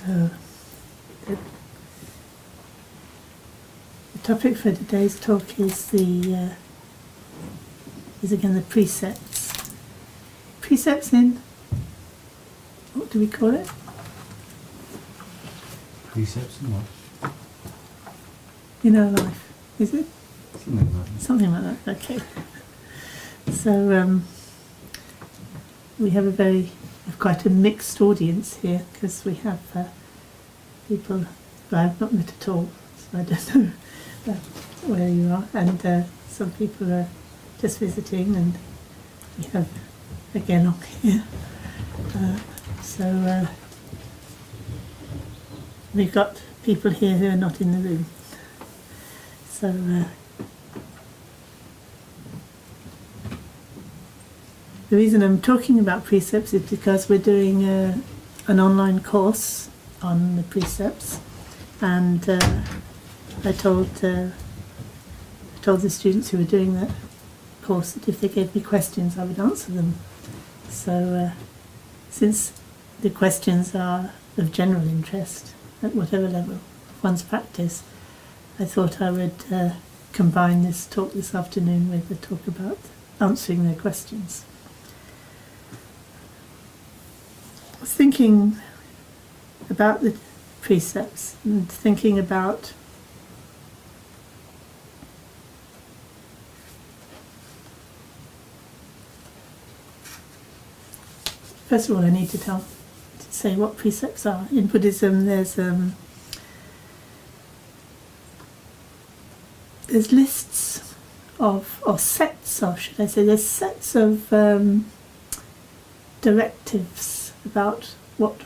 So, the topic for today's talk is again the precepts. Precepts in, what do we call it? Precepts in what? In our life, is it? Something like that. Something like that, okay. So we have quite a mixed audience here, because we have people who I've not met at all, so I don't know where you are, and some people are just visiting, and we have a Gelong here. So we've got people here who are not in the room. So the reason I'm talking about precepts is because we're doing an online course on the precepts, and I told the students who were doing that course that if they gave me questions I would answer them. So since the questions are of general interest at whatever level of one's practice, I thought I would combine this talk this afternoon with a talk about answering their questions. I was thinking about the precepts and thinking about first of all I need to say what precepts are. In Buddhism there's lists of, or sets of, should I say, there's sets of directives about what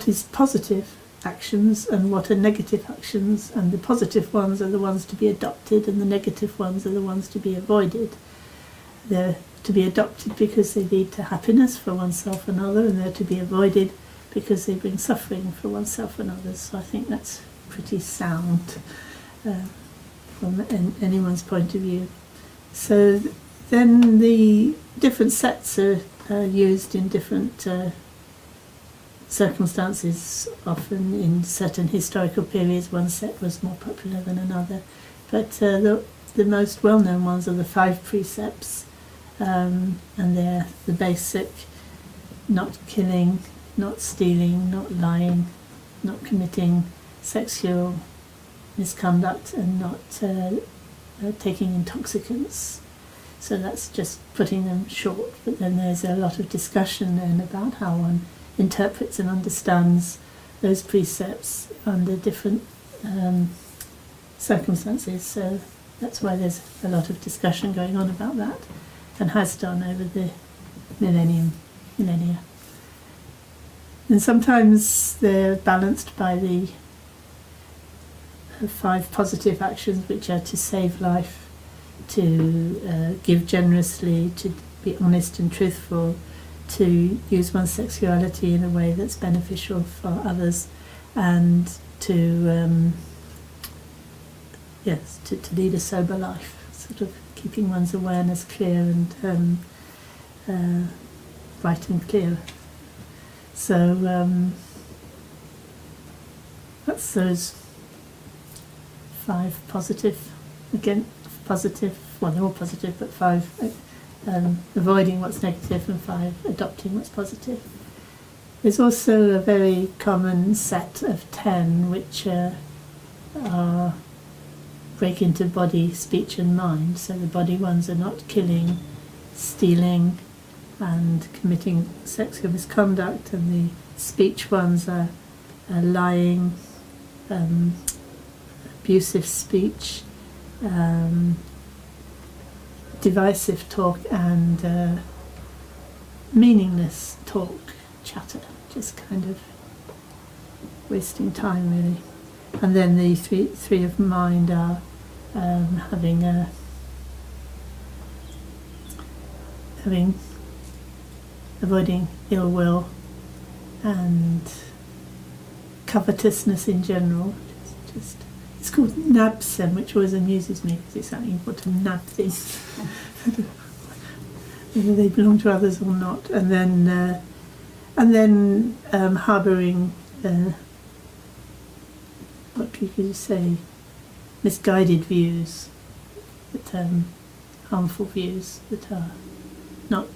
is positive actions and what are negative actions, and the positive ones are the ones to be adopted and the negative ones are the ones to be avoided. They're to be adopted because they lead to happiness for oneself and others, and they're to be avoided because they bring suffering for oneself and others. So I think that's pretty sound from anyone's point of view. So then the different sets are used in different circumstances. Often in certain historical periods one set was more popular than another, but the most well-known ones are the 5 precepts, and they're the basic: not killing, not stealing, not lying, not committing sexual misconduct, and not taking intoxicants. So that's just putting them short, but then there's a lot of discussion then about how one interprets and understands those precepts under different circumstances. So that's why there's a lot of discussion going on about that, and has done over the millennia. And sometimes they're balanced by the 5 positive actions, which are to save life, to give generously, to be honest and truthful, to use one's sexuality in a way that's beneficial for others, and to lead a sober life, sort of keeping one's awareness clear and bright and clear. So that's those 5 positive, again positive, well they're all positive, but 5 avoiding what's negative and 5 adopting what's positive. There's also a very common set of 10 which are break into body, speech and mind. So the body ones are not killing, stealing and committing sexual misconduct, and the speech ones are lying, abusive speech, divisive talk, and meaningless talk, chatter, just kind of wasting time really. And then the three of mind are avoiding ill will and covetousness in general. It's called nabsem, which always amuses me because it's like you want to nab things, whether they belong to others or not. And then And then harbouring, what could you say, misguided views, that harmful views that are not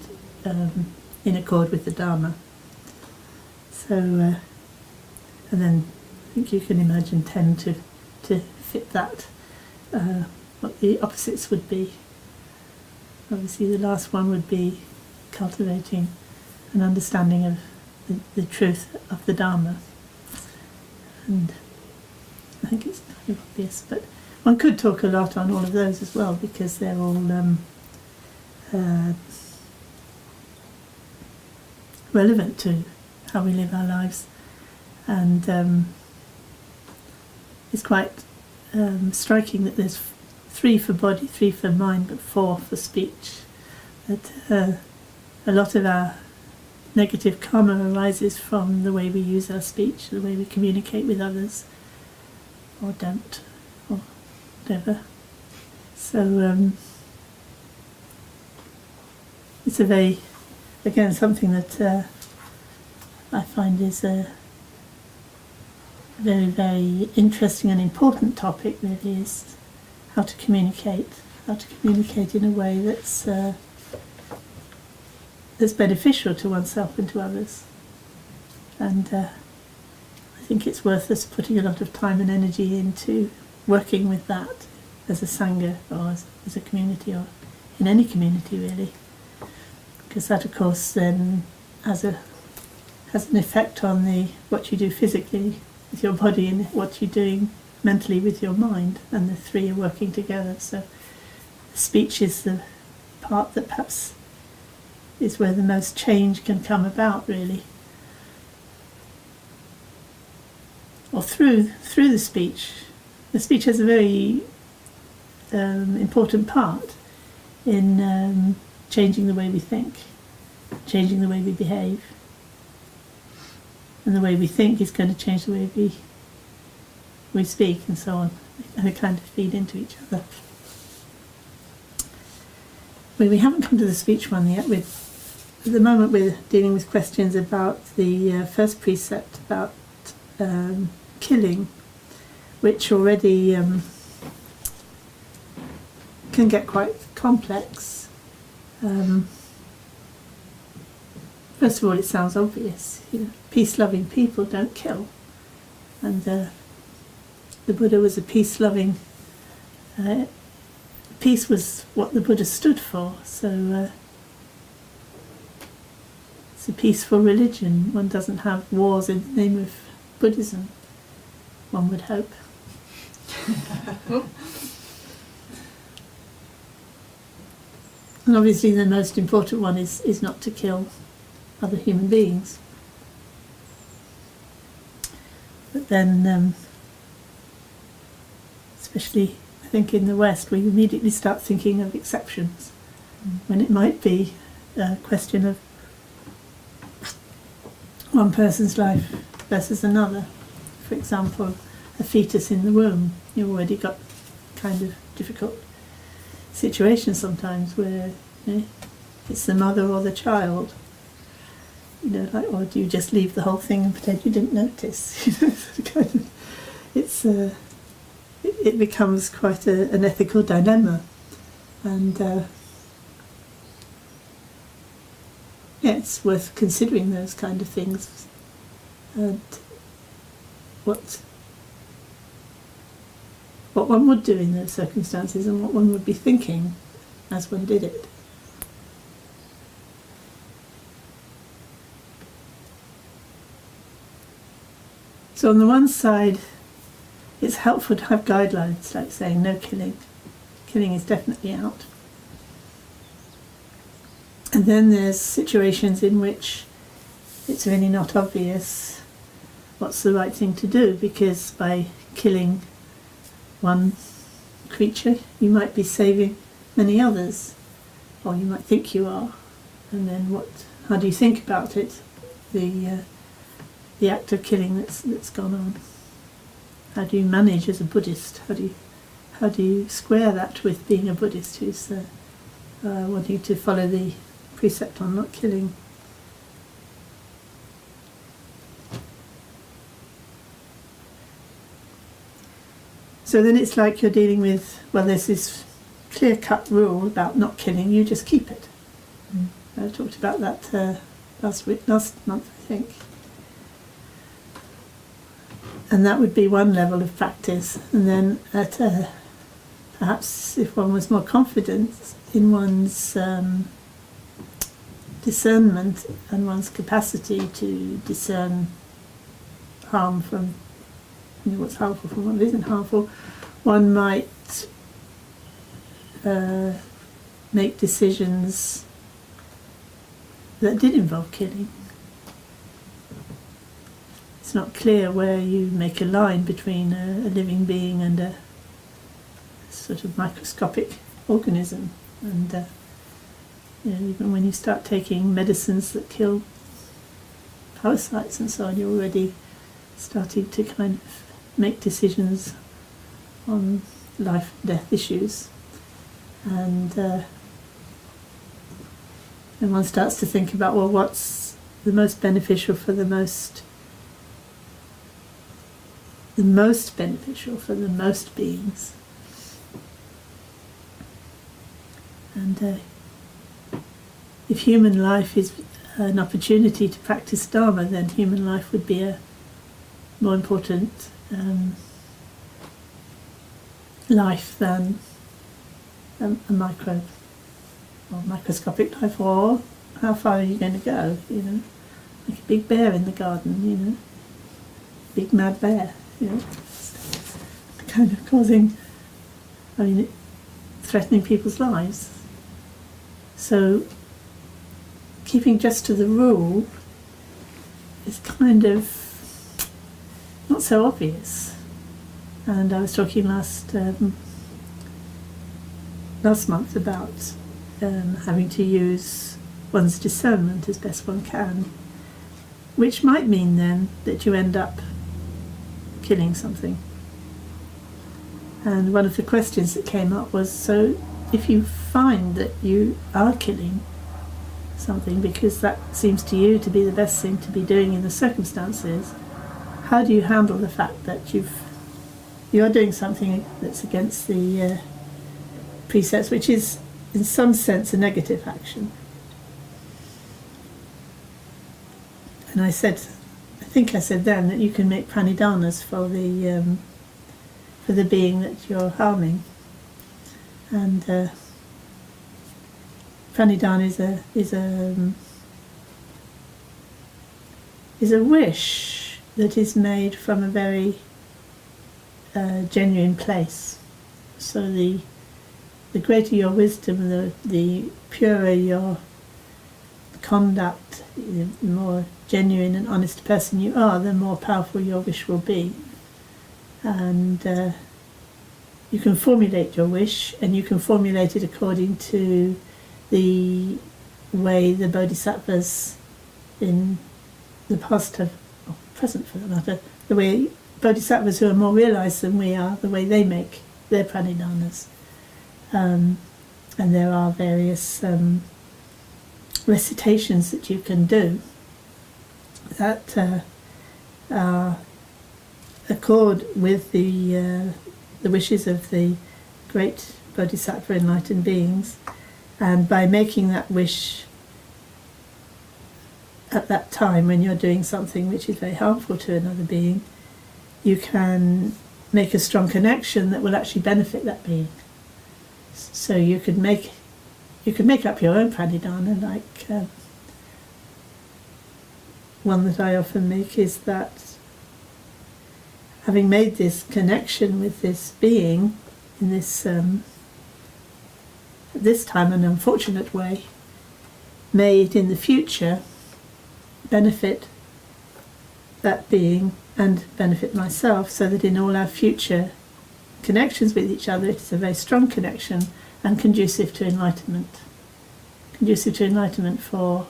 in accord with the Dharma. So, and then I think you can imagine 10 to fit that, what the opposites would be. Obviously the last one would be cultivating an understanding of the truth of the Dharma. And I think it's kind of obvious, but one could talk a lot on all of those as well, because they're all relevant to how we live our lives. And it's quite striking that there's 3 for body, 3 for mind, but 4 for speech. That a lot of our negative karma arises from the way we use our speech, the way we communicate with others, or don't, or whatever. So it's a very, again, something that I find is a very, very interesting and important topic, really, is how to communicate in a way that's beneficial to oneself and to others. And I think it's worth us putting a lot of time and energy into working with that as a sangha, or as a community, or in any community really, because that of course then has an effect on what you do physically with your body and what you're doing mentally with your mind, and the 3 are working together. So speech is the part that perhaps is where the most change can come about, really, or through the speech. The speech has a very important part in changing the way we think, changing the way we behave, and the way we think is going to change the way we speak, and so on, and they kind of feed into each other. Well, we haven't come to the speech one yet. At the moment we're dealing with questions about the first precept about killing, which already can get quite complex. First of all, it sounds obvious. Peace-loving people don't kill, and the Buddha was a peace-loving. Peace was what the Buddha stood for. So it's a peaceful religion. One doesn't have wars in the name of Buddhism, one would hope. And obviously the most important one is not to kill other human beings. But then, especially I think in the West, we immediately start thinking of exceptions, when it might be a question of one person's life versus another. For example, a fetus in the womb, you've already got kind of difficult situations sometimes where it's the mother or the child. Or do you just leave the whole thing and pretend you didn't notice? It becomes quite an ethical dilemma, and it's worth considering those kind of things, and what one would do in those circumstances, and what one would be thinking as one did it. So on the one side, it's helpful to have guidelines, like saying no killing. Killing is definitely out. And then there's situations in which it's really not obvious what's the right thing to do, because by killing one creature, you might be saving many others, or you might think you are. And then how do you think about it? The act of killing that's gone on. How do you manage as a Buddhist? How do you square that with being a Buddhist who's wanting to follow the precept on not killing? So then it's like you're dealing with, well, there's this clear-cut rule about not killing, you just keep it. I talked about that last month, I think. And that would be one level of practice. And then at perhaps if one was more confident in one's discernment and one's capacity to discern harm from what's harmful from what isn't harmful, one might make decisions that did involve killing. It's not clear where you make a line between a living being and a sort of microscopic organism. And even when you start taking medicines that kill parasites and so on, you're already starting to kind of make decisions on life and death issues. And one starts to think about, well, what's the most beneficial for the most beneficial for the most beings. And if human life is an opportunity to practice Dharma, then human life would be a more important life than a microbe or microscopic life. Or how far are you going to go? Like a big bear in the garden. Big mad bear. Kind of causing, threatening people's lives. So keeping just to the rule is kind of not so obvious. And I was talking last month about having to use one's discernment as best one can, which might mean then that you end up killing something. And one of the questions that came up was, so if you find that you are killing something because that seems to you to be the best thing to be doing in the circumstances, how do you handle the fact that you're doing something that's against the precepts, which is in some sense a negative action? And I think I said then that you can make pranidhanas for the being that you're harming, and pranidhana is a wish that is made from a very genuine place. So the greater your wisdom, the purer your conduct, the more genuine and honest person you are, the more powerful your wish will be. And you can formulate your wish, and you can formulate it according to the way the bodhisattvas in the past have, or present for that matter, the way bodhisattvas who are more realised than we are, the way they make their pranidhanas. And there are various recitations that you can do that accord with the wishes of the great bodhisattva enlightened beings, and by making that wish at that time when you're doing something which is very harmful to another being, you can make a strong connection that will actually benefit that being. So you could make up your own pranidhana, like one that I often make is that having made this connection with this being in this at this time an unfortunate way, may it in the future benefit that being and benefit myself, so that in all our future connections with each other it is a very strong connection and conducive to enlightenment for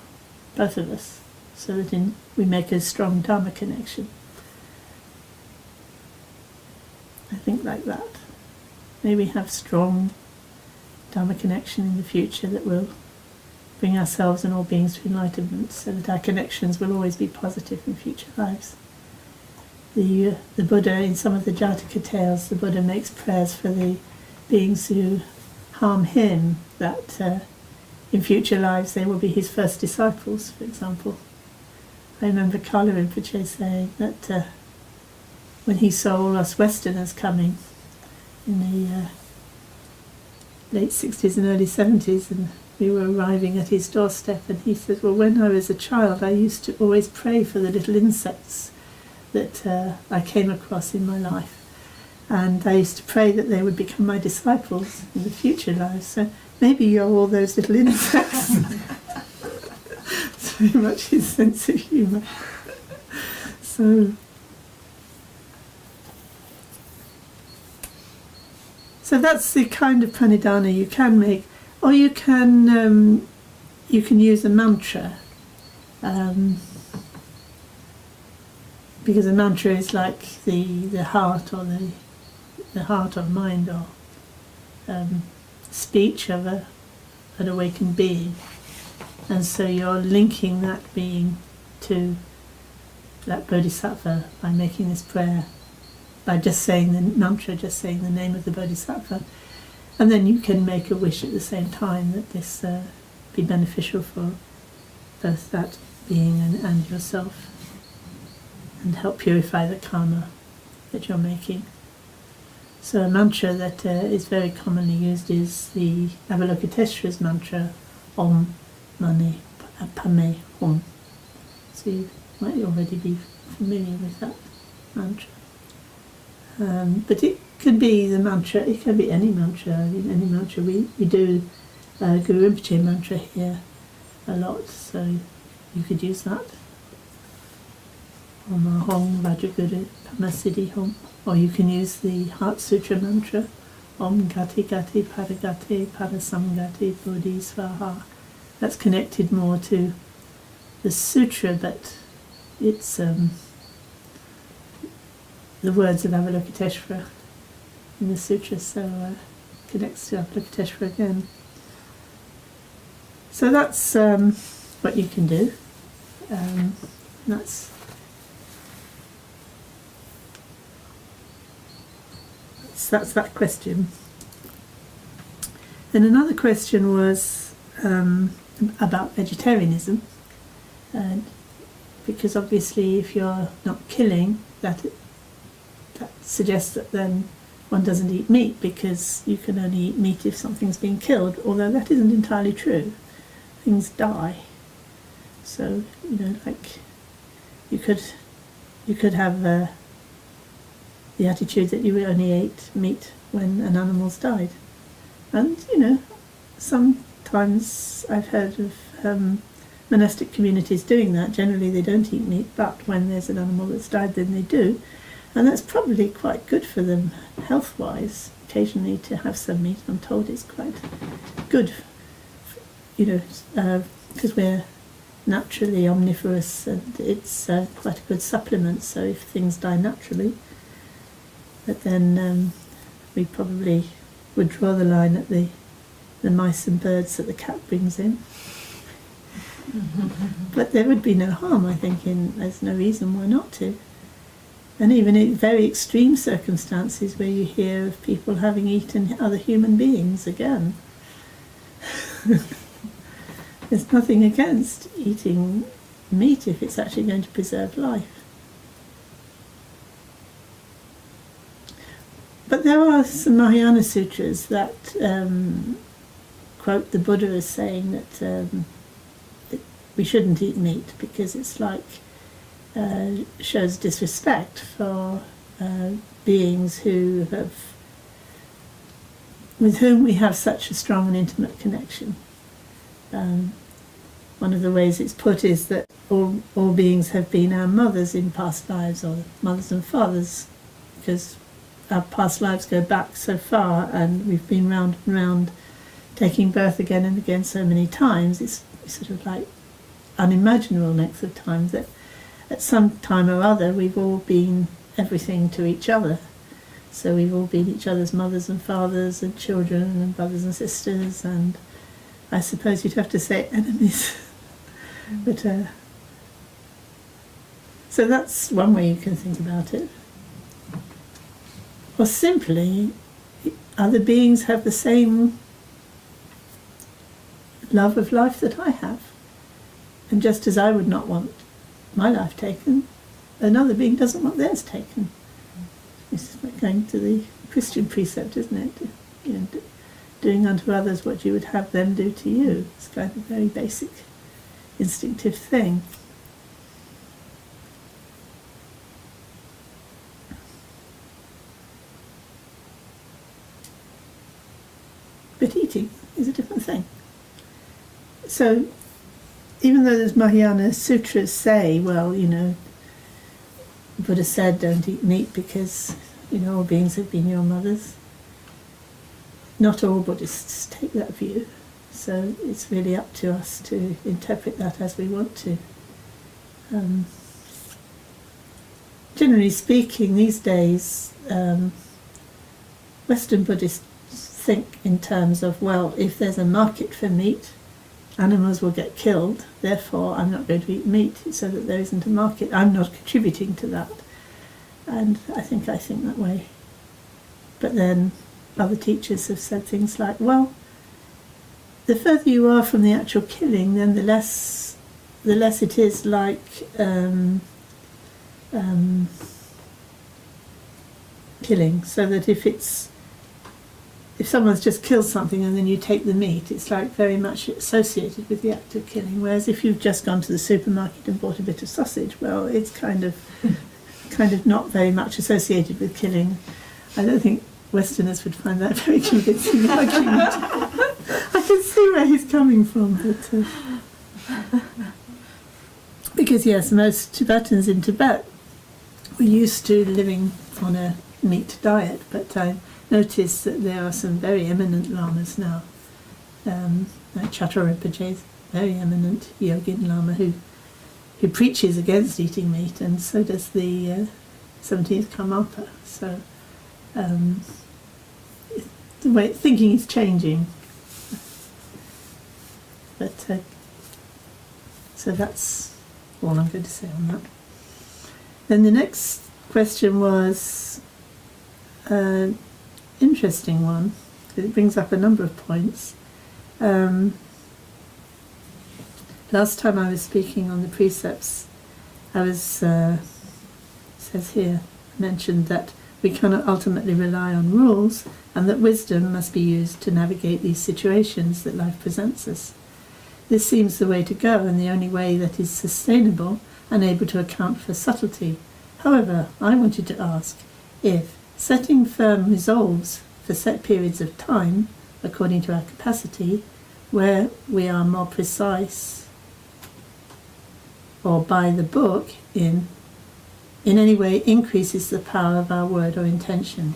both of us, so that we make a strong Dharma connection. I think like that. May we have strong Dharma connection in the future that will bring ourselves and all beings to enlightenment, so that our connections will always be positive in future lives. the Buddha, in some of the Jataka tales, the Buddha makes prayers for the beings who harm him, that in future lives they will be his first disciples, for example. I remember Kala Rinpoche saying that when he saw all us Westerners coming in the late 60s and early 70s, and we were arriving at his doorstep, and he said, well, when I was a child I used to always pray for the little insects that I came across in my life, and I used to pray that they would become my disciples in the future lives. So maybe you're all those little insects. It's very much his sense of humour. So that's the kind of pranidhana you can make, or you can use a mantra, because a mantra is like the heart, or the heart or mind or speech of an awakened being, and so you're linking that being to that bodhisattva by making this prayer, by just saying the mantra, just saying the name of the bodhisattva, and then you can make a wish at the same time that this be beneficial for both that being and yourself, and help purify the karma that you're making. So a mantra that is very commonly used is the Avalokiteshvara's mantra, Om Mani Padme Hum. So you might already be familiar with that mantra. But it could be the mantra, it can be any mantra. Any mantra. We do Guru Rinpoche mantra here a lot, so you could use that. Om Ahong Vajraguru Padmasiddhi Hum. Or you can use the Heart Sutra mantra, Om Gati Gati Paragati Parasamgati Bodhi Svaha. That's connected more to the sutra, but it's the words of Avalokiteshvara in the sutra, so connects to Avalokiteshvara again. So that's what you can do. That's that question. Then another question was about vegetarianism, because obviously if you're not killing, that suggests that then one doesn't eat meat, because you can only eat meat if something's been killed, although that isn't entirely true. Things die. So, like you could have the attitude that you only ate meat when an animal's died. And, sometimes I've heard of monastic communities doing that. Generally they don't eat meat, but when there's an animal that's died, then they do. And that's probably quite good for them health-wise. Occasionally to have some meat, I'm told, is quite good, because we're naturally omnivorous, and it's quite a good supplement. So if things die naturally, but then we probably would draw the line at the mice and birds that the cat brings in. But there would be no harm, I think, there's no reason why not to. And even in very extreme circumstances where you hear of people having eaten other human beings again. There's nothing against eating meat if it's actually going to preserve life. But there are some Mahayana sutras that quote the Buddha as saying that we shouldn't eat meat because it's like shows disrespect for beings with whom we have such a strong and intimate connection. One of the ways it's put is that all beings have been our mothers in past lives, or mothers and fathers, because our past lives go back so far, and we've been round and round, taking birth again and again so many times. It's sort of like unimaginable length of time that at some time or other we've all been everything to each other. So we've all been each other's mothers and fathers and children and brothers and sisters, and I suppose you'd have to say enemies. But So that's one way you can think about it. Or simply, other beings have the same love of life that I have. And just as I would not want my life taken, another being doesn't want theirs taken. This is like going to the Christian precept, isn't it? You know, doing unto others what you would have them do to you. It's kind of a very basic, instinctive thing. But eating is a different thing. So, even though those Mahayana sutras say, well, you know, Buddha said don't eat meat because, you know, all beings have been your mothers. Not all Buddhists take that view, so it's really up to us to interpret that as we want to. Generally speaking, these days, Western Buddhists think in terms of, well, if there's a market for meat, animals will get killed, therefore I'm not going to eat meat, so that there isn't a market. I'm not contributing to that. And I think that way. But then other teachers have said things like, well, the further you are from the actual killing, then the less it is like killing. So that if someone's just killed something and then you take the meat, it's like very much associated with the act of killing. Whereas if you've just gone to the supermarket and bought a bit of sausage, well, it's kind of not very much associated with killing. I don't think Westerners would find that very convincing argument. I can see where he's coming from, but because yes, most Tibetans in Tibet were used to living on a meat diet, but I notice that there are some very eminent lamas now, like Chatur Rinpoche, very eminent yogin lama who preaches against eating meat, and so does the 17th Karmapa. So the way thinking is changing. But so that's all I'm going to say on that. Then the next question was an interesting one. It brings up a number of points. Last time I was speaking on the precepts, I was, says here, mentioned that we cannot ultimately rely on rules, and that wisdom must be used to navigate these situations that life presents us. This seems the way to go, and the only way that is sustainable and able to account for subtlety. However, I wanted to ask if setting firm resolves for set periods of time, according to our capacity, where we are more precise or by the book in any way increases the power of our word or intention,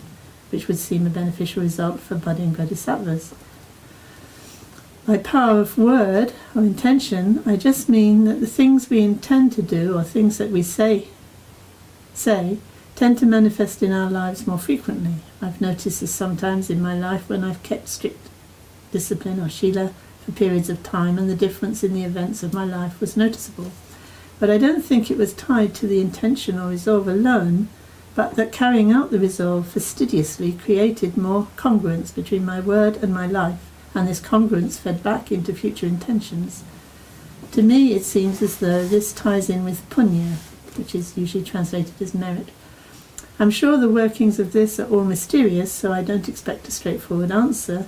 which would seem a beneficial result for budding bodhisattvas. By power of word or intention, I just mean that the things we intend to do or things that we say tend to manifest in our lives more frequently. I've noticed this sometimes in my life when I've kept strict discipline or shila for periods of time, and the difference in the events of my life was noticeable. But I don't think it was tied to the intention or resolve alone, but that carrying out the resolve fastidiously created more congruence between my word and my life, and this congruence fed back into future intentions. To me, it seems as though this ties in with punya, which is usually translated as merit. I'm sure the workings of this are all mysterious, so I don't expect a straightforward answer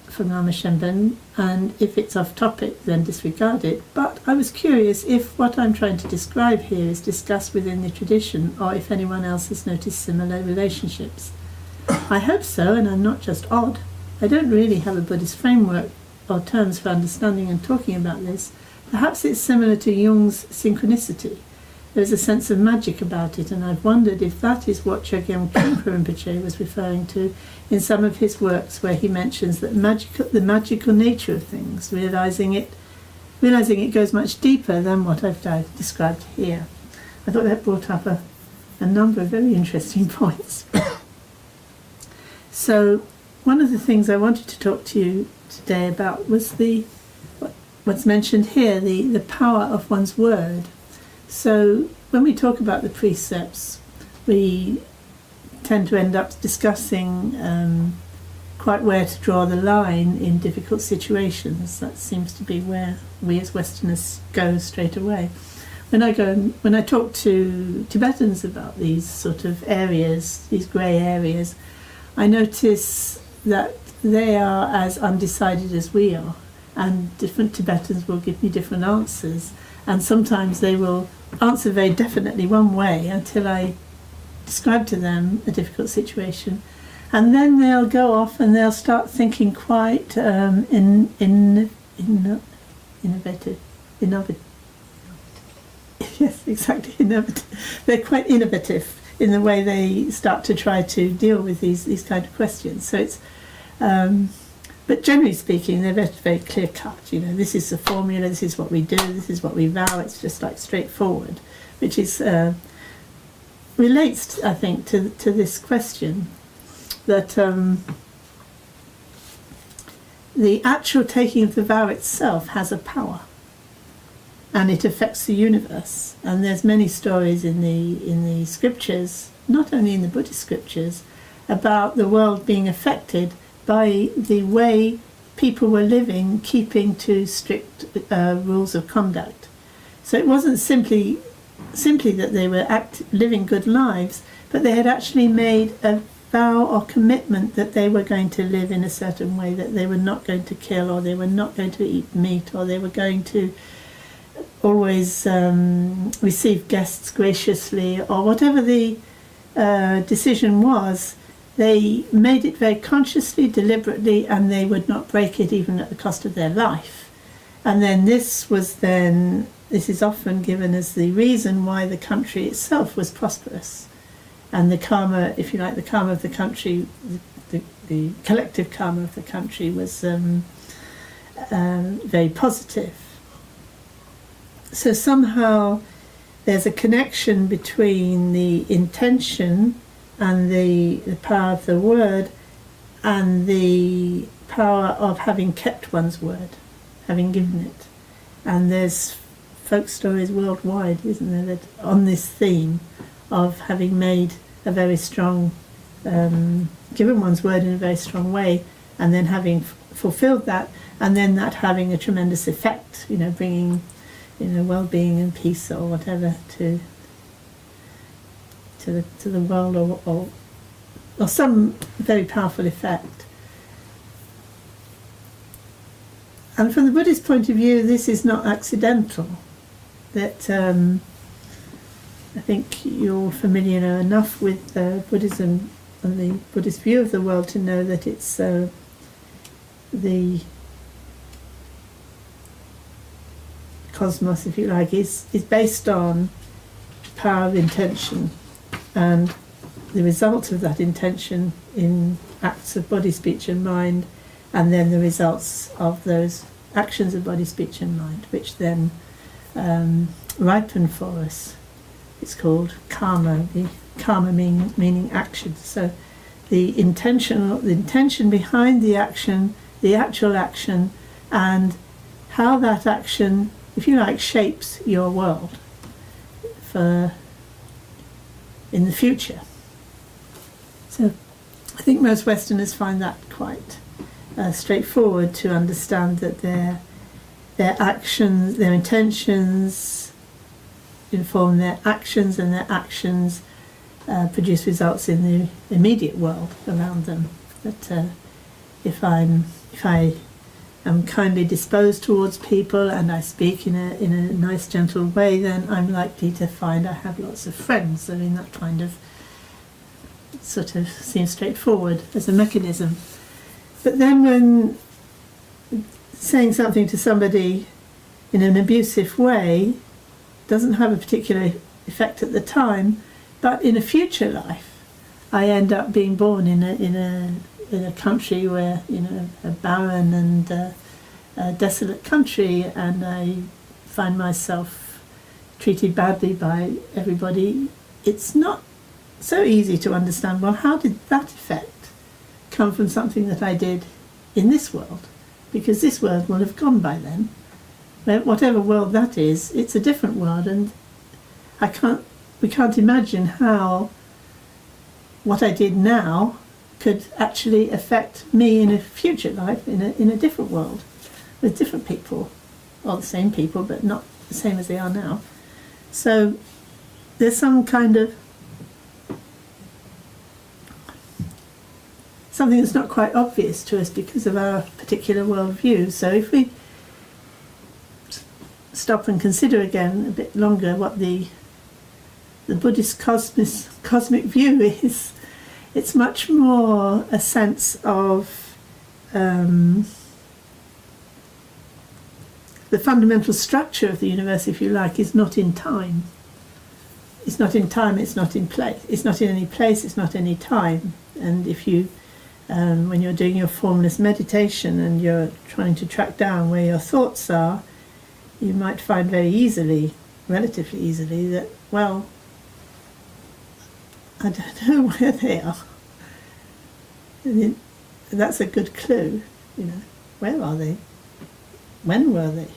from Lama Shenben, and if it's off topic, then disregard it. But I was curious if what I'm trying to describe here is discussed within the tradition, or if anyone else has noticed similar relationships. I hope so, and I'm not just odd. I don't really have a Buddhist framework or terms for understanding and talking about this. Perhaps it's similar to Jung's synchronicity. There's a sense of magic about it, and I've wondered if that is what Chogyam Khenpo Rinpoche was referring to in some of his works, where he mentions that the magical nature of things, realizing it goes much deeper than what I've described here. I thought that brought up a number of very interesting points. So one of the things I wanted to talk to you today about was what's mentioned here, the power of one's word. So when we talk about the precepts, we tend to end up discussing quite where to draw the line in difficult situations. That seems to be where we as Westerners go straight away. When I talk to Tibetans about these sort of areas, these grey areas, I notice that they are as undecided as we are, and different Tibetans will give me different answers, and sometimes they will answer very definitely one way until I describe to them a difficult situation, and then they'll go off and they'll start thinking quite innovative. Yes, exactly, innovative. They're quite innovative in the way they start to try to deal with these kind of questions. So it's, but generally speaking, they're very, very clear cut. This is the formula. This is what we do. This is what we vow. It's just like straightforward, which is relates, I think, to this question that the actual taking of the vow itself has a power, and it affects the universe. And there's many stories in the scriptures, not only in the Buddhist scriptures, about the world being affected by the way people were living, keeping to strict rules of conduct. So it wasn't simply that they were living good lives, but they had actually made a vow or commitment that they were going to live in a certain way, that they were not going to kill, or they were not going to eat meat, or they were going to always receive guests graciously, or whatever the decision was. They made it very consciously, deliberately, and they would not break it even at the cost of their life. And then this is often given as the reason why the country itself was prosperous. And the karma, if you like, the karma of the country, the collective karma of the country was very positive. So somehow there's a connection between the intention and the power of the word, and the power of having kept one's word, having given it. And there's folk stories worldwide, isn't there, that on this theme of having made a very strong, given one's word in a very strong way, and then having fulfilled that, and then that having a tremendous effect, bringing well-being and peace or whatever to the world, or some very powerful effect. And from the Buddhist point of view, this is not accidental. That I think you're familiar enough with Buddhism and the Buddhist view of the world to know that it's the cosmos, if you like, is based on power of intention, and the result of that intention in acts of body, speech and mind, and then the results of those actions of body, speech and mind, which then ripen for us. It's called karma, the karma meaning action. So the intention behind the action, the actual action, and how that action, if you like, shapes your world in the future. So I think most Westerners find that quite straightforward to understand, that their actions, their intentions inform their actions, and their actions produce results in the immediate world around them. That if I am kindly disposed towards people and I speak in a nice, gentle way, then I'm likely to find I have lots of friends. I mean, that kind of sort of seems straightforward as a mechanism. But then when saying something to somebody in an abusive way doesn't have a particular effect at the time, but in a future life, I end up being born in a country where, a barren and a desolate country, and I find myself treated badly by everybody. It's not so easy to understand, well, how did that effect come from something that I did in this world? Because this world will have gone by then. Whatever world that is, it's a different world, and we can't imagine how what I did now could actually affect me in a future life, in a different world, with different people, or the same people, but not the same as they are now. So there's some kind of something that's not quite obvious to us because of our particular worldview. So if we stop and consider again a bit longer what the Buddhist cosmic view is, it's much more a sense of the fundamental structure of the universe, if you like, is not in time. It's not in time, it's not in place. It's not in any place, it's not any time. And if you, when you're doing your formless meditation and you're trying to track down where your thoughts are, you might find very easily, relatively easily, that, well, I don't know where they are. And that's a good clue, where are they? When were they?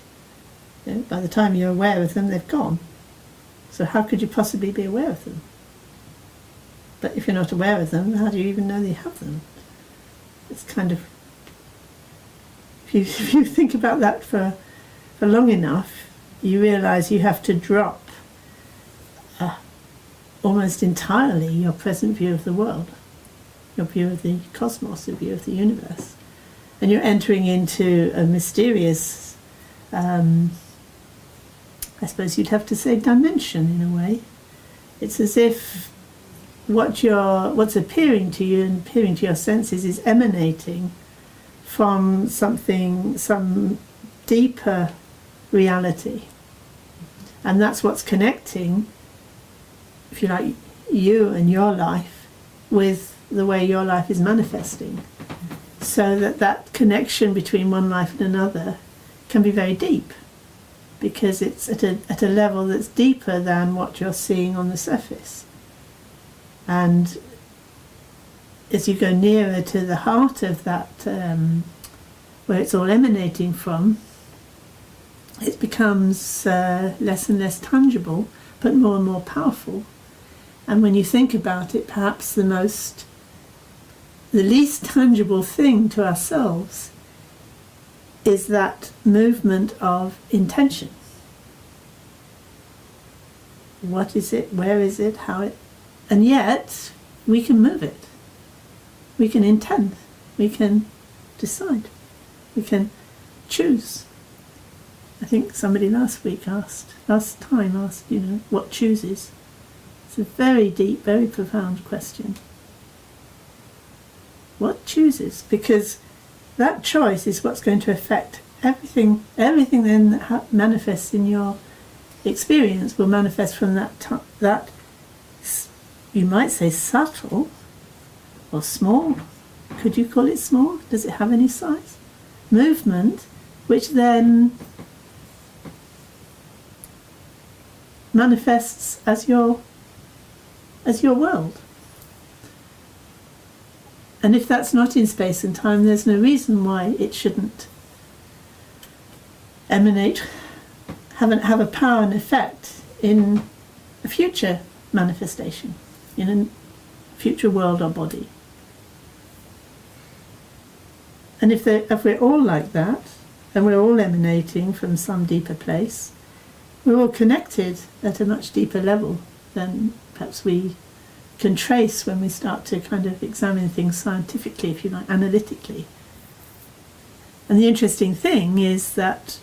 By the time you're aware of them, they've gone. So how could you possibly be aware of them? But if you're not aware of them, how do you even know that you have them? It's kind of, if you think about that for long enough, you realise you have to drop almost entirely your present view of the world, your view of the cosmos, your view of the universe. And you're entering into a mysterious, I suppose you'd have to say, dimension in a way. It's as if what's appearing to you and appearing to your senses is emanating from something, some deeper reality. And that's what's connecting, if you like, you and your life with the way your life is manifesting. So that connection between one life and another can be very deep, because it's at a level that's deeper than what you're seeing on the surface. And as you go nearer to the heart of that, where it's all emanating from, it becomes less and less tangible, but more and more powerful. And when you think about it, perhaps the least tangible thing to ourselves is that movement of intention. What is it? Where is it? How it? And yet, we can move it. We can intend. We can decide. We can choose. I think somebody last time asked, what chooses? It's a very deep, very profound question. What chooses? Because that choice is what's going to affect everything then that manifests in your experience will manifest from that you might say subtle or small. Could you call it small? Does it have any size? Movement, which then manifests as your world. And if that's not in space and time, there's no reason why it shouldn't emanate, have a power and effect in a future manifestation, in a future world or body. And if we're all like that, and we're all emanating from some deeper place, we're all connected at a much deeper level than perhaps we can trace when we start to kind of examine things scientifically, if you like, analytically. And the interesting thing is that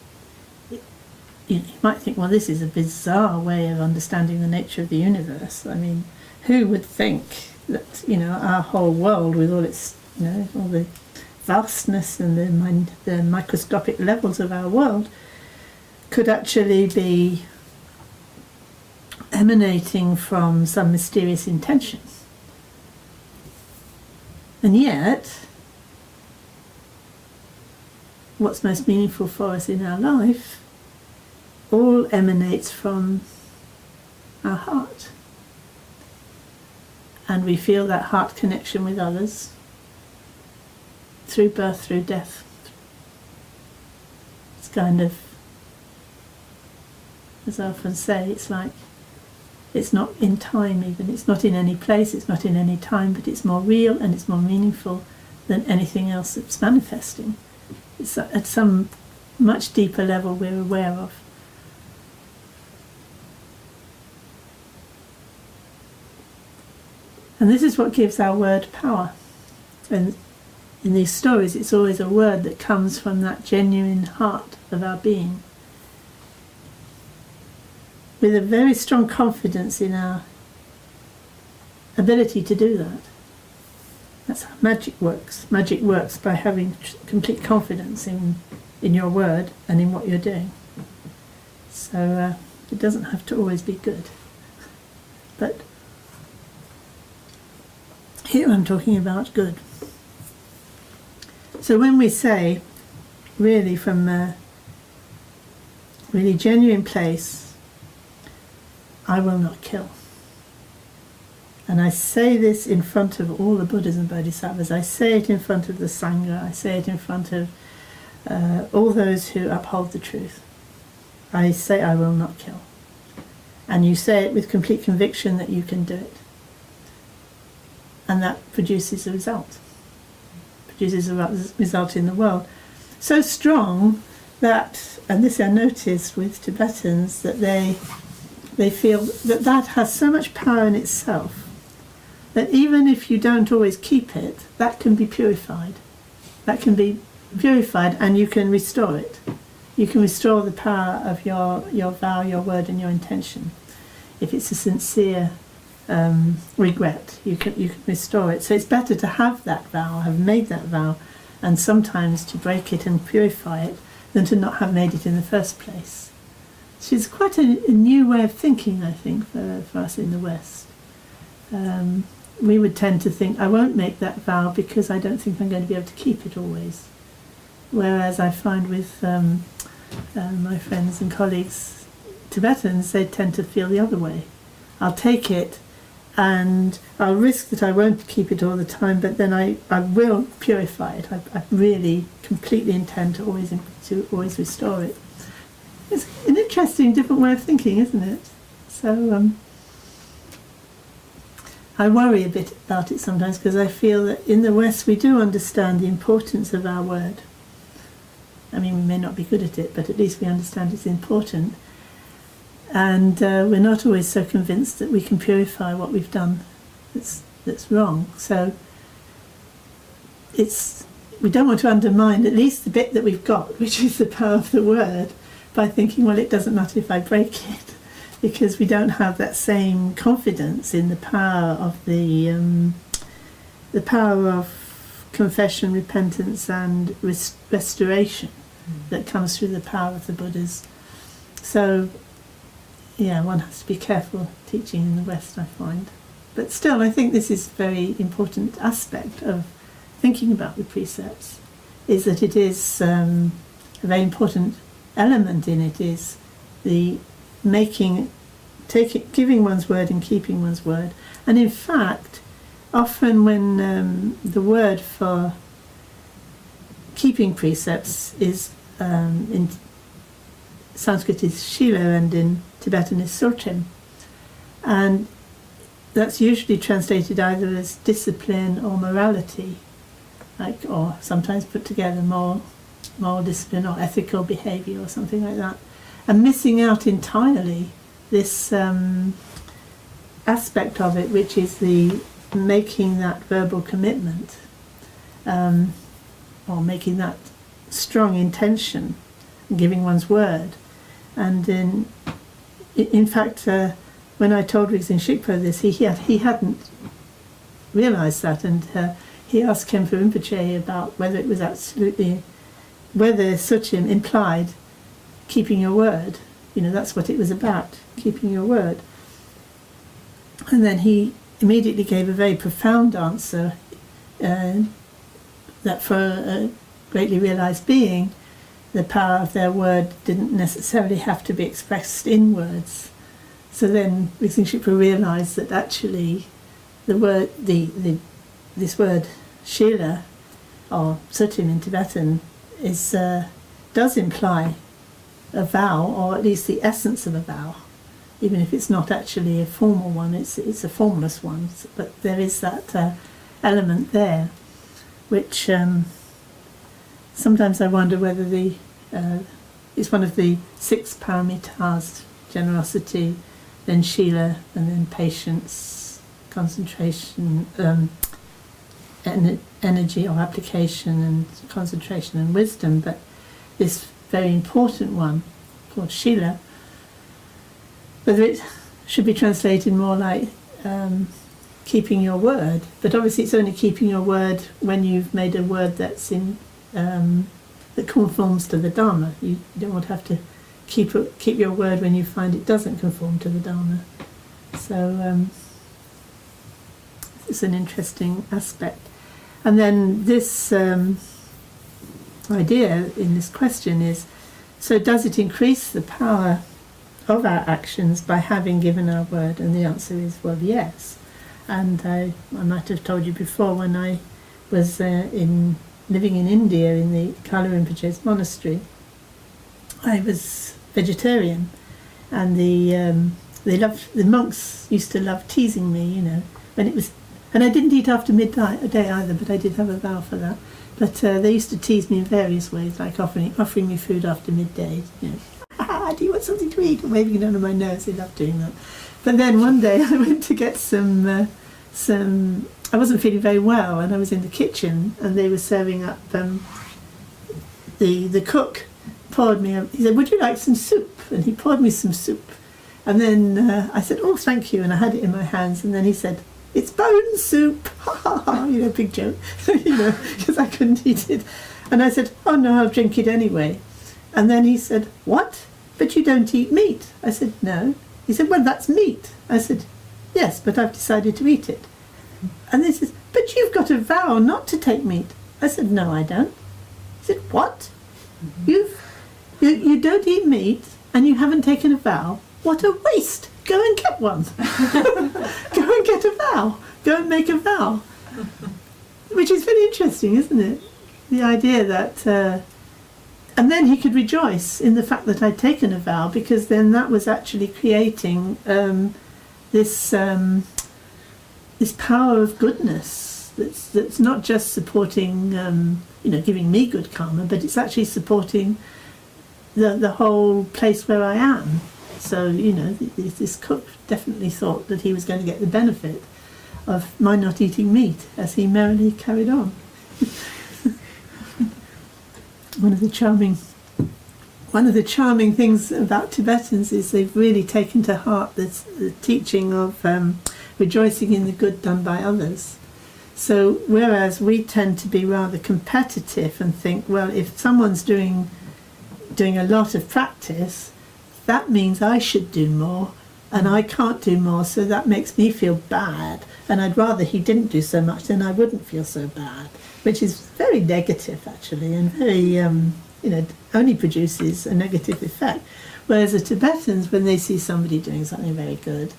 you might think, well, this is a bizarre way of understanding the nature of the universe. I mean, who would think that, our whole world with all its, all the vastness and the microscopic levels of our world could actually be emanating from some mysterious intention. And yet, what's most meaningful for us in our life all emanates from our heart. And we feel that heart connection with others through birth, through death. It's kind of, as I often say, it's like It's not in time even. It's not in any place, it's not in any time, but it's more real and it's more meaningful than anything else that's manifesting. It's at some much deeper level we're aware of. And this is what gives our word power. And in these stories, it's always a word that comes from that genuine heart of our being, with a very strong confidence in our ability to do that. That's how magic works. Magic works by having complete confidence in your word and in what you're doing. So it doesn't have to always be good. But here I'm talking about good. So when we say, really from a really genuine place, I will not kill. And I say this in front of all the Buddhas and Bodhisattvas. I say it in front of the Sangha. I say it in front of all those who uphold the truth. I say I will not kill. And you say it with complete conviction that you can do it. And that produces a result. Produces a result in the world. So strong that, and this I noticed with Tibetans, that they feel that that has so much power in itself that even if you don't always keep it, that can be purified. That can be purified and you can restore it. You can restore the power of your vow, your word and your intention. If it's a sincere regret, you can restore it. So it's better to have that vow, have made that vow, and sometimes to break it and purify it than to not have made it in the first place. Which is quite a new way of thinking, I think, for us in the West. We would tend to think, I won't make that vow because I don't think I'm going to be able to keep it always. Whereas I find with my friends and colleagues, Tibetans, they tend to feel the other way. I'll take it and I'll risk that I won't keep it all the time, but then I will purify it. I really completely intend to always restore it. It's an interesting, different way of thinking, isn't it? So I worry a bit about it sometimes because I feel that in the West we do understand the importance of our word. I mean, we may not be good at it, but at least we understand it's important. And we're not always so convinced that we can purify what we've done that's wrong. So we don't want to undermine at least the bit that we've got, which is the power of the word, by thinking, well, it doesn't matter if I break it, because we don't have that same confidence in the power of the power of confession, repentance, and restoration that comes through the power of the Buddhas. So, yeah, one has to be careful teaching in the West, I find. But still, I think this is a very important aspect of thinking about the precepts, is that it is a very important element in it is the giving one's word and keeping one's word. And in fact, often when the word for keeping precepts is in Sanskrit is shila and in Tibetan is sortem, and that's usually translated either as discipline or morality, or sometimes put together moral discipline or ethical behaviour or something like that, and missing out entirely this aspect of it, which is the making that verbal commitment, or making that strong intention, giving one's word. And in fact, when I told Rizin Shikpo this, he hadn't realised that, and he asked Khenpo Rinpoche about whether it was whether Suchim implied keeping your word. That's what it was about, keeping your word. And then he immediately gave a very profound answer, that for a greatly realised being, the power of their word didn't necessarily have to be expressed in words. So then Rizin Shikpo realised that actually the word, this word shila, or sutim in Tibetan, does imply a vow, or at least the essence of a vow, even if it's not actually a formal one, it's a formless one. But there is that element there, which sometimes I wonder whether it's one of the 6 paramitas: generosity, then shila, and then patience, concentration, energy or application, and concentration and wisdom. But this very important one called shila, whether it should be translated more like keeping your word, but obviously it's only keeping your word when you've made a word that's in that conforms to the Dharma. You don't want to have to keep your word when you find it doesn't conform to the Dharma. So it's an interesting aspect. And then this idea in this question is, so does it increase the power of our actions by having given our word? And the answer is, well, yes. And I might have told you before, when I was living in India in the Kala Rinpoche's monastery, I was vegetarian, and the monks used to love teasing me, when it was, and I didn't eat after midday either, but I did have a vow for that. But they used to tease me in various ways, like offering me food after midday. Do you want something to eat? Or waving it under my nose. They loved doing that. But then one day I went to get some. I wasn't feeling very well, and I was in the kitchen, and they were serving up. The cook poured me. He said, "Would you like some soup?" And he poured me some soup. And then I said, "Oh, thank you," and I had it in my hands. And then he said, "It's bone soup." Ha ha ha! Big joke. Because I couldn't eat it. And I said, "Oh no, I'll drink it anyway." And then he said, "What? But you don't eat meat." I said, "No." He said, "Well, that's meat." I said, "Yes, but I've decided to eat it." And he says, "But you've got a vow not to take meat." I said, "No, I don't." He said, "What? You don't eat meat and you haven't taken a vow? What a waste! Go and get one. Go and get a vow. Go and make a vow." Which is very interesting, isn't it? The idea that... and then he could rejoice in the fact that I'd taken a vow, because then that was actually creating this power of goodness that's not just supporting, giving me good karma, but it's actually supporting the whole place where I am. So, this cook definitely thought that he was going to get the benefit of my not eating meat as he merrily carried on. One of the charming things about Tibetans is they've really taken to heart the teaching of rejoicing in the good done by others. So whereas we tend to be rather competitive and think, well, if someone's doing a lot of practice, that means I should do more, and I can't do more, so that makes me feel bad, and I'd rather he didn't do so much, then I wouldn't feel so bad, which is very negative actually, and very only produces a negative effect. Whereas the Tibetans, when they see somebody doing something very good,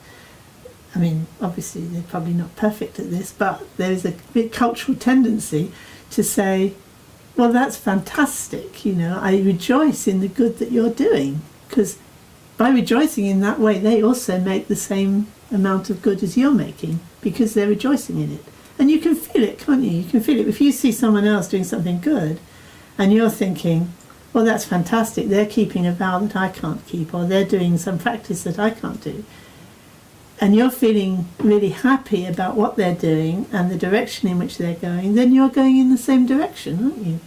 I mean, obviously they're probably not perfect at this, but there's a big cultural tendency to say, well, that's fantastic, I rejoice in the good that you're doing, because by rejoicing in that way, they also make the same amount of good as you're making, because they're rejoicing in it. And you can feel it, can't you? You can feel it. If you see someone else doing something good, and you're thinking, well, that's fantastic, they're keeping a vow that I can't keep, or they're doing some practice that I can't do, and you're feeling really happy about what they're doing and the direction in which they're going, then you're going in the same direction, aren't you?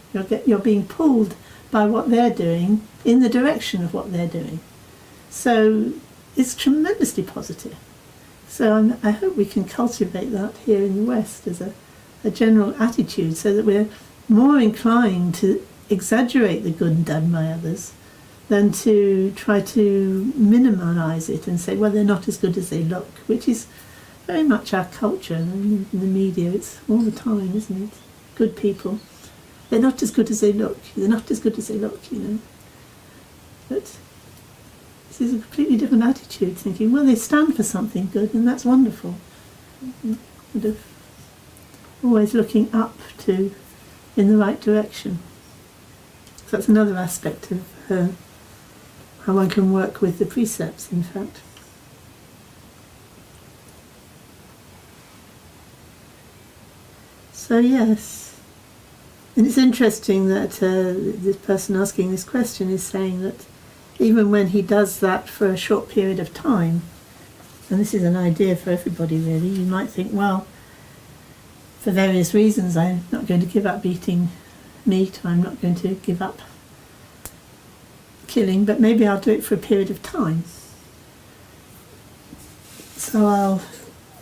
You're being pulled by what they're doing in the direction of what they're doing. So it's tremendously positive. So I hope we can cultivate that here in the West as a general attitude, so that we're more inclined to exaggerate the good done by others than to try to minimise it and say, well, they're not as good as they look, which is very much our culture. In the media, it's all the time, isn't it? Good people. They're not as good as they look. They're not as good as they look, But this is a completely different attitude, thinking, well, they stand for something good, and that's wonderful. Kind of always looking up to in the right direction. So that's another aspect of how one can work with the precepts, in fact. So yes, and it's interesting that this person asking this question is saying that even when he does that for a short period of time, and this is an idea for everybody really, you might think, well, for various reasons I'm not going to give up eating meat, I'm not going to give up killing, but maybe I'll do it for a period of time. So I'll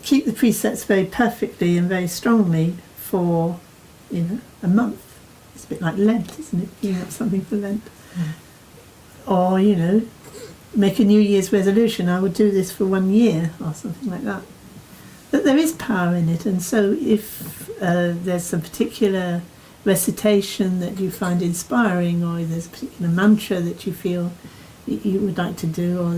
keep the precepts very perfectly and very strongly for, a month. It's a bit like Lent, isn't it? Giving up something for Lent. Or, make a New Year's resolution, I would do this for 1 year or something like that. But there is power in it, and so if there's a particular recitation that you find inspiring, or there's a particular mantra that you feel you would like to do, or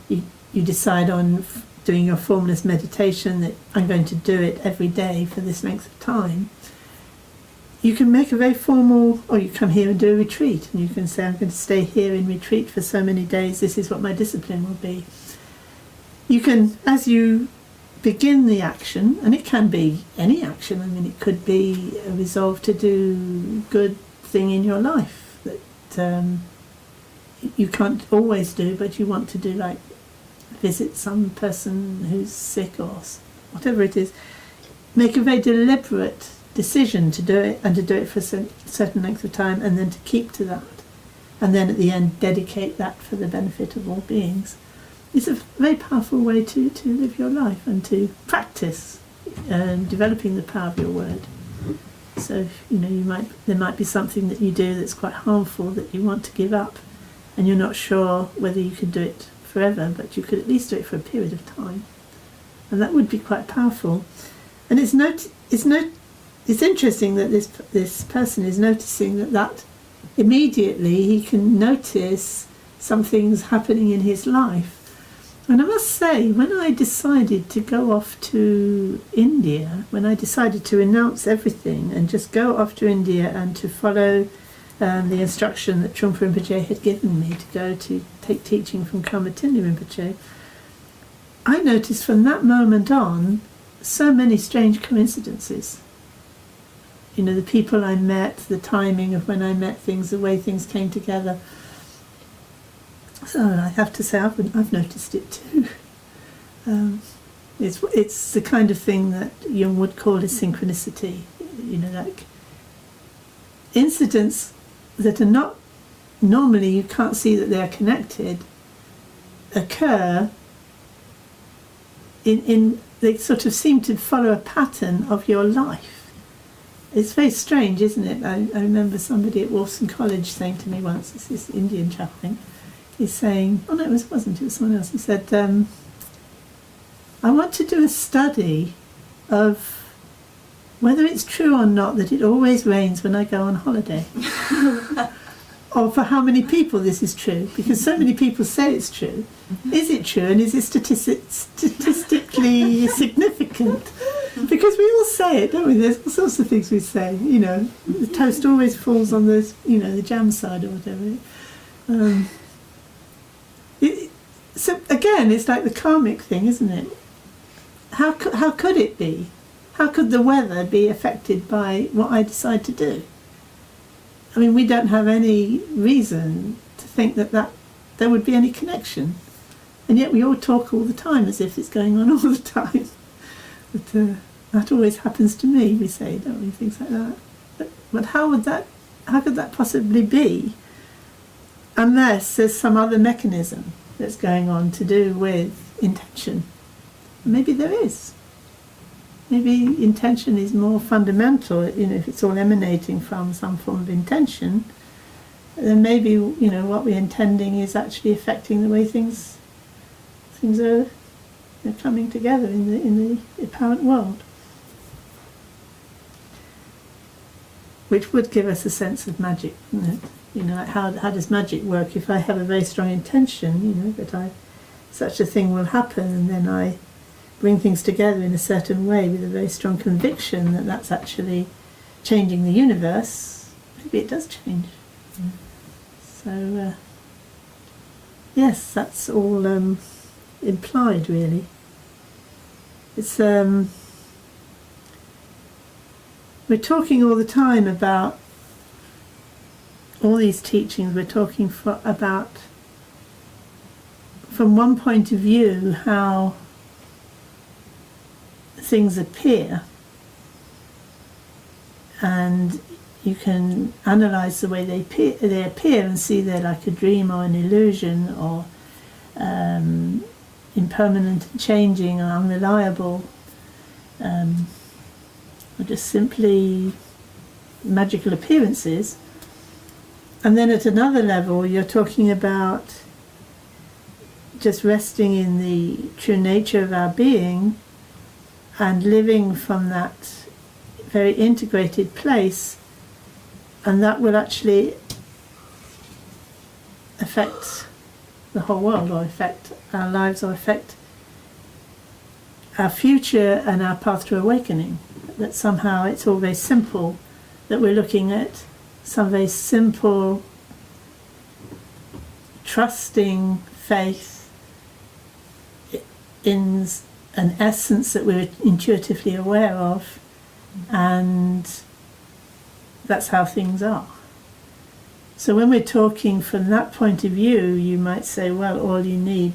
you decide on doing your formless meditation that I'm going to do it every day for this length of time, you can make a very formal, or you come here and do a retreat, and you can say, I'm going to stay here in retreat for so many days, this is what my discipline will be. You can, as you begin the action, and it can be any action, I mean it could be a resolve to do good thing in your life that you can't always do, but you want to do, like visit some person who's sick or whatever it is. Make a very deliberate decision to do it, and to do it for a certain length of time, and then to keep to that, and then at the end dedicate that for the benefit of all beings. It's a very powerful way to live your life and to practice developing the power of your word. So there might be something that you do that's quite harmful that you want to give up, and you're not sure whether you could do it forever, but you could at least do it for a period of time, and that would be quite powerful. And it's interesting that this person is noticing that immediately he can notice some things happening in his life. And I must say, when I decided to go off to India, when I decided to renounce everything and just go off to India and to follow the instruction that Trungpa Rinpoche had given me to go to take teaching from Karmatindi Rinpoche, I noticed from that moment on so many strange coincidences. The people I met, the timing of when I met things, the way things came together. So I have to say, I've noticed it too. It's the kind of thing that Jung would call a synchronicity. Like incidents that are not normally, you can't see that they are connected, occur they sort of seem to follow a pattern of your life. It's very strange, isn't it? I remember somebody at Wolfson College saying to me once, this Indian chap, I think, he's saying, oh no, it was someone else. He said, I want to do a study of whether it's true or not that it always rains when I go on holiday. Or for how many people this is true, because so many people say it's true. Is it true, and is it statistically significant? Because we all say it, don't we? There's all sorts of things we say. The toast always falls on the jam side or whatever. So again, it's like the karmic thing, isn't it? How could it be? How could the weather be affected by what I decide to do? I mean, we don't have any reason to think that there would be any connection. And yet we all talk all the time as if it's going on all the time. But that always happens to me, we say, don't we? Things like that. But how could that possibly be? Unless there's some other mechanism that's going on to do with intention. Maybe there is. Maybe intention is more fundamental, if it's all emanating from some form of intention, then maybe, what we're intending is actually affecting the way things are coming together in the apparent world. Which would give us a sense of magic, wouldn't it? Like how does magic work? If I have a very strong intention, that such a thing will happen, and then I bring things together in a certain way with a very strong conviction that that's actually changing the universe, maybe it does change. So, yes, that's all implied, really. It's we're talking all the time about all these teachings. We're talking about, from one point of view, how things appear, and you can analyse the way they appear and see they're like a dream or an illusion, or impermanent and changing, or unreliable, or just simply magical appearances. And then at another level, you're talking about just resting in the true nature of our being and living from that very integrated place, and that will actually affect the whole world, or affect our lives, or affect our future and our path to awakening. That somehow it's all very simple, that we're looking at some very simple, trusting faith in an essence that we're intuitively aware of, and that's how things are. So when we're talking from that point of view, you might say, well, all you need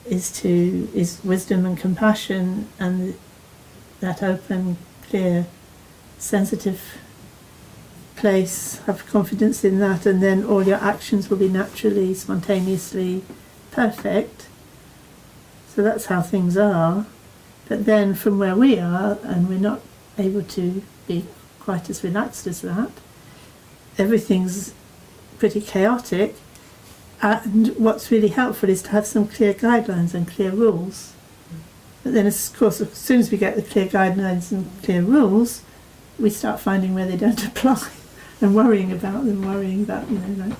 is wisdom and compassion, and that open, clear, sensitive place, have confidence in that, and then all your actions will be naturally, spontaneously perfect. So that's how things are. But then from where we are, and we're not able to be quite as relaxed as that, everything's pretty chaotic, and what's really helpful is to have some clear guidelines and clear rules. But then, of course, as soon as we get the clear guidelines and clear rules, we start finding where they don't apply, and worrying about them, worrying about, like,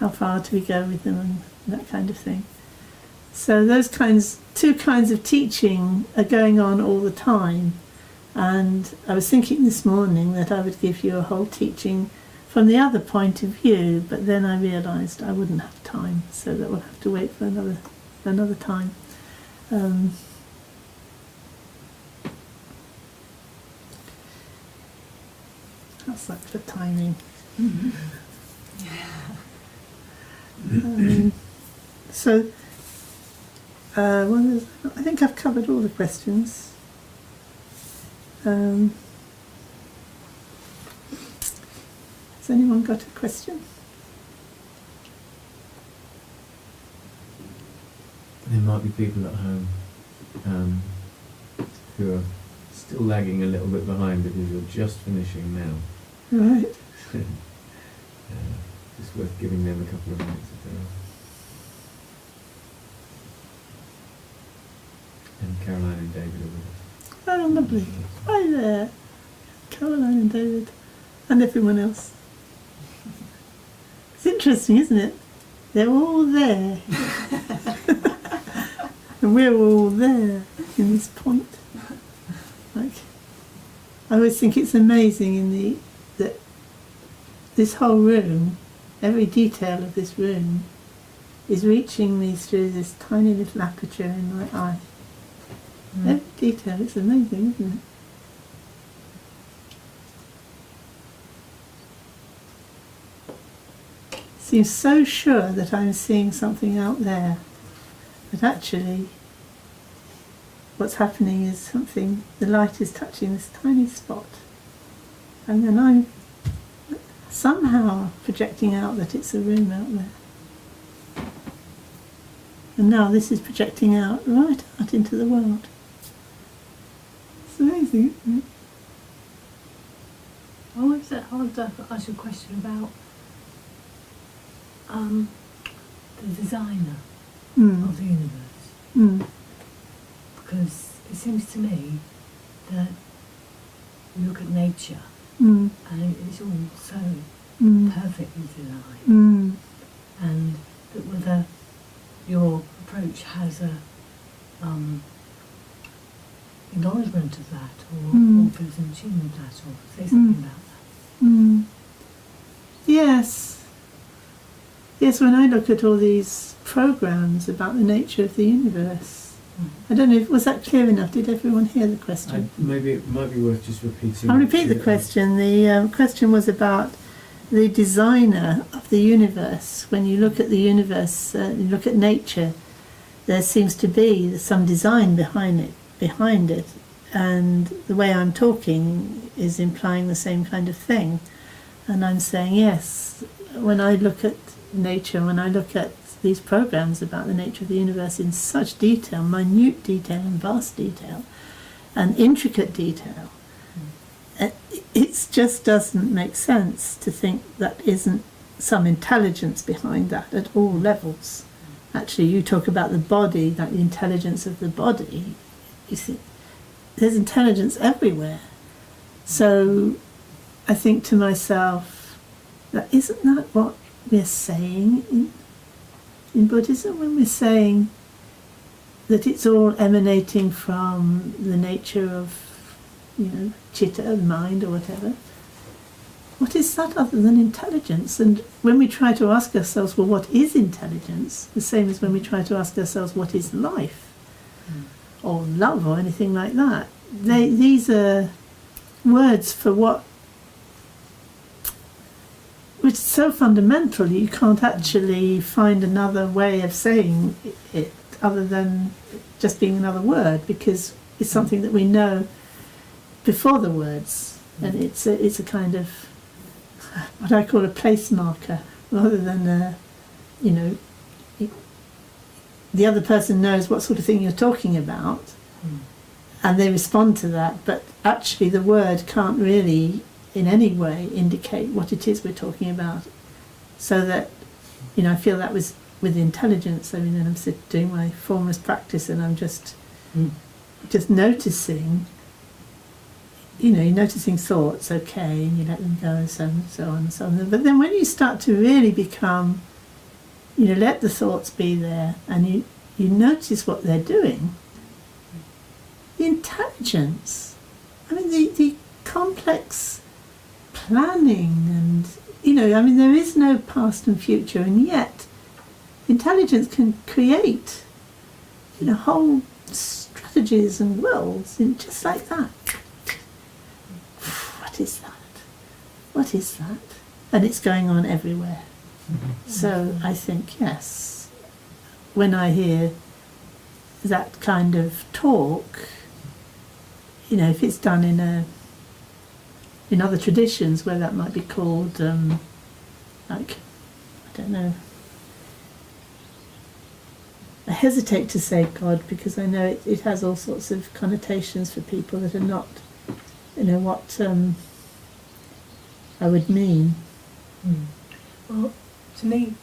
how far do we go with them, and that kind of thing. So those two kinds of teaching are going on all the time. And I was thinking this morning that I would give you a whole teaching from the other point of view, but then I realised I wouldn't have time, so that we'll have to wait for another time. How's that for timing? So, I think I've covered all the questions. Has anyone got a question? There might be people at home who are still lagging a little bit behind because you're just finishing now. Right. It's worth giving them a couple of minutes if they are. And Caroline and David are with us. Oh, lovely. Hi there. Caroline and David. And everyone else. It's interesting, isn't it? They're all there. And we're all there in this point. Like, I always think it's amazing that this whole room, every detail of this room, is reaching me through this tiny little aperture in my eye. Every detail, it's amazing, isn't it? Seems so sure that I'm seeing something out there, but actually what's happening is something, the light is touching this tiny spot, and then I'm somehow projecting out that it's a room out there. And now this is projecting out right out into the world. It's amazing, isn't it? I want to ask you a question about the designer of the universe. Because it seems to me that you look at nature and it's all so perfectly designed, and that whether your approach has a acknowledgement of that, or feels in tune with that, or say something about that. Yes, when I look at all these programs about the nature of the universe, I don't know, was that clear enough? Did everyone hear the question? Maybe it might be worth just repeating. I'll repeat the question. The question was about the designer of the universe. When you look at the universe, you look at nature, there seems to be some design behind it, and the way I'm talking is implying the same kind of thing. And I'm saying, yes, when I look at nature, when I look at these programs about the nature of the universe in such detail, minute detail and vast detail and intricate detail, it just doesn't make sense to think that isn't some intelligence behind that at all levels. Actually, you talk about the body, that the intelligence of the body, you see, there's intelligence everywhere. So I think to myself, that isn't that what we're saying in Buddhism, when we're saying that it's all emanating from the nature of, chitta, the mind or whatever? What is that other than intelligence? And when we try to ask ourselves, well, what is intelligence? The same as when we try to ask ourselves, what is life? Or love or anything like that. These are words for what, which is so fundamental you can't actually find another way of saying it other than just being another word, because it's something that we know before the words, and it's a kind of what I call a place marker, rather than the other person knows what sort of thing you're talking about, and they respond to that, but actually the word can't really in any way indicate what it is we're talking about. So that, I feel that was with intelligence. I mean, then I'm doing my formless practice and I'm just noticing, you're noticing thoughts, okay, and you let them go and so on and so on. But then when you start to really become, let the thoughts be there and you notice what they're doing, the intelligence, the complex planning and, there is no past and future, and yet intelligence can create, whole strategies and worlds just like that. What is that? What is that? And it's going on everywhere. So I think, yes, when I hear that kind of talk, if it's done in other traditions where that might be called, I don't know, I hesitate to say God because I know it has all sorts of connotations for people that are not, what I would mean. Well, to me,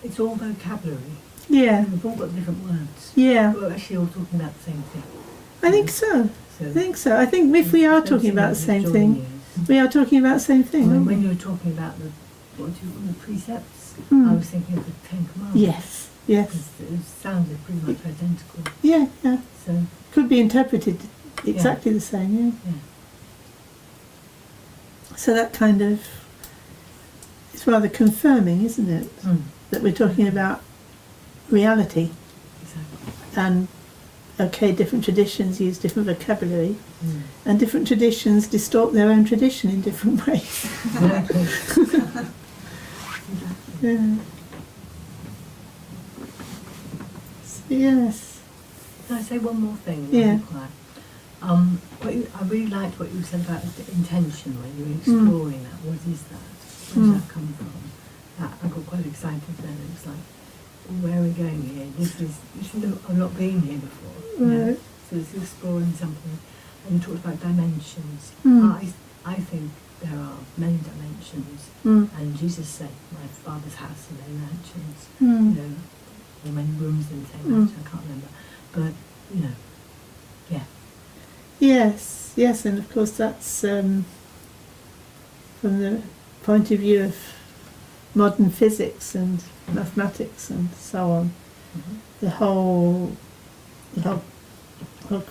it's all vocabulary. Yeah. We've all got different words. Yeah. We're actually all talking about the same thing. I think so. I think if we are talking about the same thing, we are talking about the same thing. When you were talking about the precepts, I was thinking of the Ten Commandments. Yes. It sounded pretty much identical. Yeah. So could be interpreted exactly the same. Yeah. So that kind of, it's rather confirming, isn't it? That we're talking about reality. Exactly. And different traditions use different vocabulary, and different traditions distort their own tradition in different ways. Exactly. Yeah. So, yes. Can I say one more thing? Yeah. I really liked what you said about the intention when you were exploring that. What is that? Where does that come from? I got quite excited then. It was like, where are we going here? This is I've not been here before. Right. So it's exploring something. And you talked about dimensions. I think there are many dimensions. And Jesus said, my Father's house are many mansions. Or many rooms in the same mansion, I can't remember. But, yeah. Yes, and of course that's from the point of view of modern physics and mathematics and so on. The whole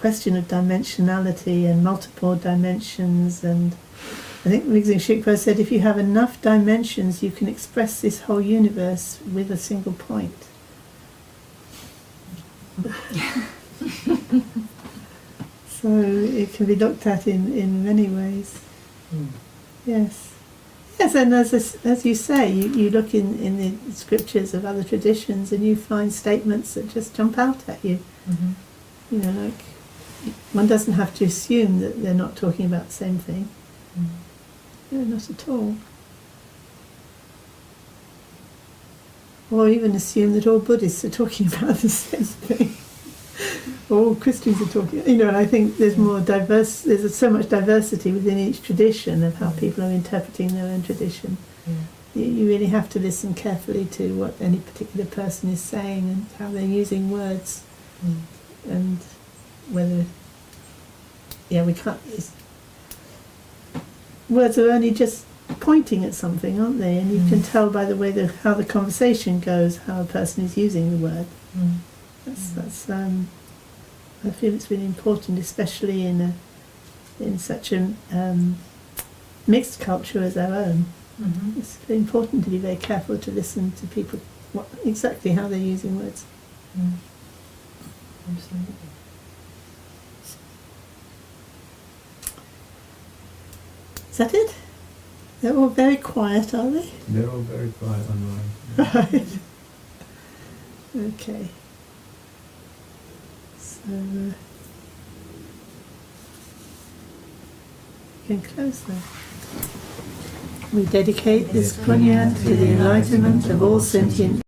question of dimensionality and multiple dimensions, and I think Rigzin Shikpo said if you have enough dimensions you can express this whole universe with a single point. So it can be looked at in many ways. Yes. Yes, and as you say, you look in the scriptures of other traditions and you find statements that just jump out at you. You know, like, one doesn't have to assume that they're not talking about the same thing. No, not at all. Or even assume that all Buddhists are talking about the same thing. Or all Christians are talking, you know, and I think there's there's so much diversity within each tradition of how people are interpreting their own tradition. You really have to listen carefully to what any particular person is saying and how they're using words. And whether, we can't, words are only just pointing at something, aren't they? And you can tell by the way how the conversation goes, how a person is using the word. That's I feel it's really important, especially in such a mixed culture as our own. It's very important to be very careful to listen to people, exactly how they're using words. Absolutely. Is that it? They're all very quiet, are they? They're all very quiet online. Right. Okay. So you can close there. We dedicate this punya to the enlightenment of all sentient